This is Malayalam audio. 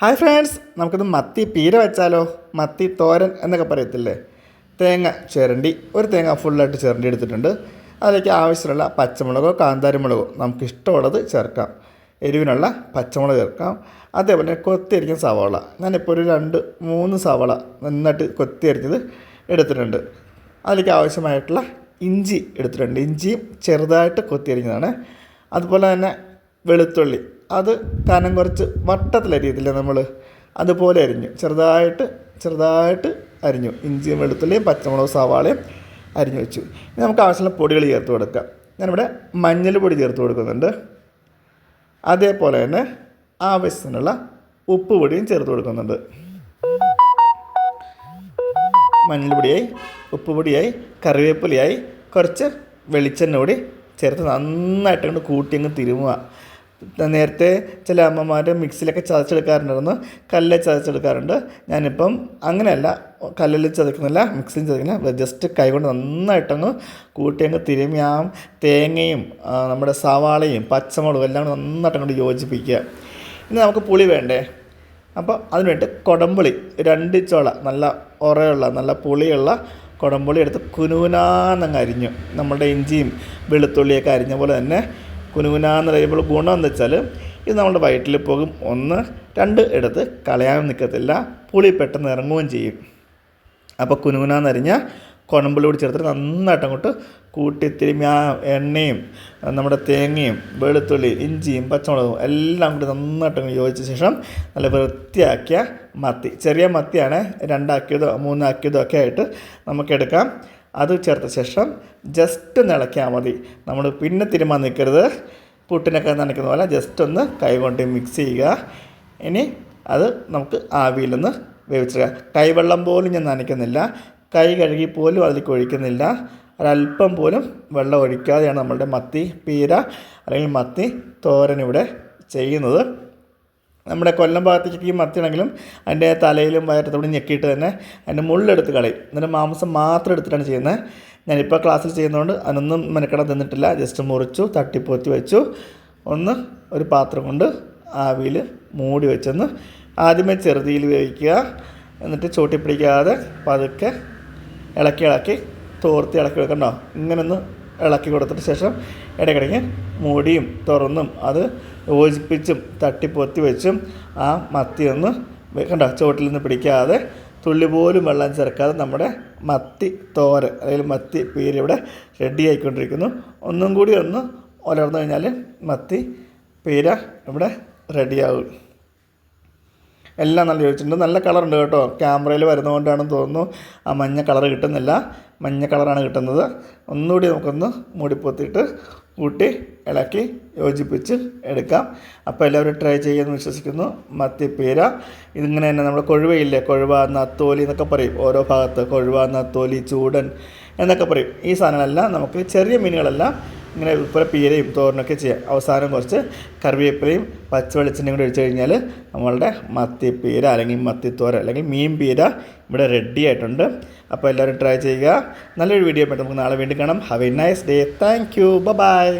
ഹായ് ഫ്രണ്ട്സ്, നമുക്കിത് മത്തി പീര വെച്ചാലോ? മത്തി തോരൻ എന്നൊക്കെ പറയത്തില്ലേ. തേങ്ങ ചിരണ്ടി, ഒരു തേങ്ങ ഫുള്ളായിട്ട് ചിരണ്ടി എടുത്തിട്ടുണ്ട്. അതിലേക്ക് ആവശ്യമുള്ള പച്ചമുളകോ കാന്താരിമുളകോ നമുക്കിഷ്ടമുള്ളത് ചേർക്കാം. എരിവിനുള്ള പച്ചമുളക് ചേർക്കാം. അതേപോലെ കൊത്തിയരിക്കുന്ന സവാള, ഞാനിപ്പോൾ ഒരു 2-3 സവാള നന്നായിട്ട് കൊത്തിയരിഞ്ഞത് എടുത്തിട്ടുണ്ട്. അതിലേക്ക് ആവശ്യമായിട്ടുള്ള ഇഞ്ചി എടുത്തിട്ടുണ്ട്. ഇഞ്ചിയും ചെറുതായിട്ട് കൊത്തിയരിഞ്ഞതാണ്. അതുപോലെ തന്നെ വെളുത്തുള്ളി, അത് കനം കുറച്ച് വട്ടത്തിലരിയത്തില്ല നമ്മൾ, അതുപോലെ അരിഞ്ഞു, ചെറുതായിട്ട് അരിഞ്ഞു. ഇഞ്ചിയും വെളുത്തുള്ളിയും പച്ചമുളകും സവാളയും അരിഞ്ഞു വെച്ചു. ഇനി നമുക്ക് ആവശ്യമുള്ള പൊടികൾ ചേർത്ത് കൊടുക്കാം. ഞാനിവിടെ മഞ്ഞൾ പൊടി ചേർത്ത് കൊടുക്കുന്നുണ്ട്. അതേപോലെ തന്നെ ആവശ്യത്തിനുള്ള ഉപ്പ് പൊടിയും ചേർത്ത് കൊടുക്കുന്നുണ്ട്. മഞ്ഞൾ പൊടിയായി, ഉപ്പ് പൊടിയായി, കറിവേപ്പിലയായി, കുറച്ച് വെളിച്ചെണ്ണ കൂടി ചേർത്ത് നന്നായിട്ട് കൊണ്ട് കൂട്ടി തിരുമുക. നേരത്തെ ചില അമ്മമാർ മിക്സിയിലൊക്കെ ചതച്ചെടുക്കാറുണ്ടായിരുന്നു, കല്ലിൽ ചതച്ചെടുക്കാറുണ്ട്. ഞാനിപ്പം അങ്ങനെയല്ല, കല്ലിൽ ചതക്കുന്നില്ല, മിക്സിയിൽ ചതക്കുന്നില്ല, ജസ്റ്റ് കൈകൊണ്ട് നന്നായിട്ടങ്ങ് കൂട്ടി തിരുമി ആ തേങ്ങയും നമ്മുടെ സവാളയും പച്ചമുളകും എല്ലാം നന്നായിട്ട് അങ്ങോട്ട് യോജിപ്പിക്കുക. ഇനി നമുക്ക് പുളി വേണ്ടേ? അപ്പോൾ അതിനുവേണ്ടി കുടംപുളി 2 ചോള, നല്ല ഉറയുള്ള നല്ല പുളിയുള്ള കുടംപുളി എടുത്ത് കുനുകുനാന്നങ്ങ് അരിഞ്ഞു. നമ്മളുടെ ഇഞ്ചിയും വെളുത്തുള്ളിയൊക്കെ അരിഞ്ഞ പോലെ തന്നെ കുനുകുനാന്ന് അറിയുമ്പോൾ ഗുണം എന്ന് വെച്ചാൽ ഇത് നമ്മുടെ വയറ്റിൽ പോകും. 1-2 എടുത്ത് കളയാനും നിൽക്കത്തില്ല, പുളി പെട്ടെന്ന് ഇറങ്ങുകയും ചെയ്യും. അപ്പോൾ കുനുകുനാന്നരിഞ്ഞ കുടംപുളി കൂടി ചേർത്തിട്ട് നന്നായിട്ട് അങ്ങോട്ട് കൂട്ടി തിരുമ്മി ആ എണ്ണയും നമ്മുടെ തേങ്ങയും വെളുത്തുള്ളി ഇഞ്ചിയും പച്ചമുളകും എല്ലാം കൂടി നന്നായിട്ട് യോജിച്ച ശേഷം നല്ല വൃത്തിയാക്കിയ മത്തി, ചെറിയ മത്തിയാണ്, 2 ആക്കിയതോ 3 ആക്കിയതോ ഒക്കെ ആയിട്ട് നമുക്കെടുക്കാം. അത് ചേർത്ത ശേഷം ജസ്റ്റ് ഇളക്കിയാൽ മതി. നമ്മൾ പിന്നെ തിരുമാൻ നിൽക്കരുത്. പുട്ടിനൊക്കെ നനയ്ക്കുന്ന പോലെ ജസ്റ്റ് ഒന്ന് കൈ കൊണ്ട് മിക്സ് ചെയ്യുക. ഇനി അത് നമുക്ക് ആവിയിലൊന്ന് വേവിച്ചെടുക്കുക. കൈവെള്ളം പോലും ഞാൻ നനയ്ക്കുന്നില്ല, കൈ കഴുകി പോലും അതിലേക്ക് ഒഴിക്കുന്നില്ല. ഒരല്പം പോലും വെള്ളം ഒഴിക്കാതെയാണ് നമ്മളുടെ മത്തി പീര അല്ലെങ്കിൽ മത്തി തോരൻ ഇവിടെ ചെയ്യുന്നത്. നമ്മുടെ കൊല്ലം ഭാഗത്തേക്ക് ഈ മത്തിയാണെങ്കിലും അതിൻ്റെ തലയിലും വയറ്റത്തോടും ഞെക്കിയിട്ട് തന്നെ അതിൻ്റെ മുള്ളെടുത്ത് കളയും. എന്നിട്ട് മാംസം മാത്രം എടുത്തിട്ടാണ് ചെയ്യുന്നത്. ഞാനിപ്പോൾ ക്ലാസ്സിൽ ചെയ്യുന്നതുകൊണ്ട് അതിനൊന്നും മെനക്കെടാൻ തന്നിട്ടില്ല. ജസ്റ്റ് മുറിച്ചു, തട്ടിപ്പൊത്തി വെച്ചു, ഒരു പാത്രം കൊണ്ട് ആവിയിൽ മൂടി വെച്ചൊന്ന് ആദ്യമേ ചെറുതീയിൽ വേവിക്കുക. എന്നിട്ട് ചോട്ടി പിടിക്കാതെ പതുക്കെ ഇളക്കി തോർത്തി ഇളക്കി വെക്കണ്ടോ, ഇങ്ങനൊന്ന് ഇളക്കി കൊടുത്തിട്ട് ശേഷം ഇടയ്ക്കിടയ്ക്ക് മൂടിയും തുറന്നും അത് യോജിപ്പിച്ചും തട്ടിപ്പൊത്തി വെച്ചും ആ മത്തി ഒന്ന് കണ്ടോ ചോട്ടിൽ നിന്ന് പിടിക്കാതെ തുള്ളി പോലും വെള്ളം ചേർക്കാതെ നമ്മുടെ മത്തി തോരൻ അല്ലെങ്കിൽ മത്തി പീര ഇവിടെ റെഡി ആയിക്കൊണ്ടിരിക്കുന്നു. ഒന്നും കൂടി ഒന്ന് ഉലർന്നു കഴിഞ്ഞാൽ മത്തി പീര ഇവിടെ റെഡിയാകും. എല്ലാം നല്ല യോജിച്ചിട്ടുണ്ട്. നല്ല കളറുണ്ട് കേട്ടോ. ക്യാമറയിൽ വരുന്നതുകൊണ്ടാണെന്ന് തോന്നുന്നു ആ മഞ്ഞ കളർ കിട്ടുന്നില്ല, മഞ്ഞ കളറാണ് കിട്ടുന്നത്. ഒന്നുകൂടി നമുക്കൊന്ന് മൂടിപ്പൊത്തിയിട്ട് കൂട്ടി ഇളക്കി യോജിപ്പിച്ച് എടുക്കാം. അപ്പോൾ എല്ലാവരും ട്രൈ ചെയ്യുമെന്ന് വിശ്വസിക്കുന്നു. മത്തിപ്പീര ഇതിങ്ങനെ തന്നെ നമ്മുടെ കൊഴുവയില്ലേ, കൊഴുവ, നത്തോലി എന്നൊക്കെ പറയും ഓരോ ഭാഗത്ത്. കൊഴുവ, നത്തോലി, ചൂടൻ എന്നൊക്കെ പറയും. ഈ സാധനങ്ങളെല്ലാം നമുക്ക് ചെറിയ മീനുകളെല്ലാം ഇങ്ങനെ ഇതുപോലെ പീരയും തോരനൊക്കെ ചെയ്യാം. അവസാനം കുറച്ച് കറിവേപ്പിലയും പച്ച വെളിച്ചെണ്ണയും കൂടി ഒഴിച്ച് കഴിഞ്ഞാൽ നമ്മളുടെ മത്തിപ്പീര അല്ലെങ്കിൽ മത്തിത്തോരൻ അല്ലെങ്കിൽ മീൻ പീര ഇവിടെ റെഡി ആയിട്ടുണ്ട്. അപ്പോൾ എല്ലാവരും ട്രൈ ചെയ്യുക. നല്ലൊരു വീഡിയോ ആയിട്ട് നമുക്ക് നാളെ വീണ്ടും കാണാം. Have a nice day. Thank you. By.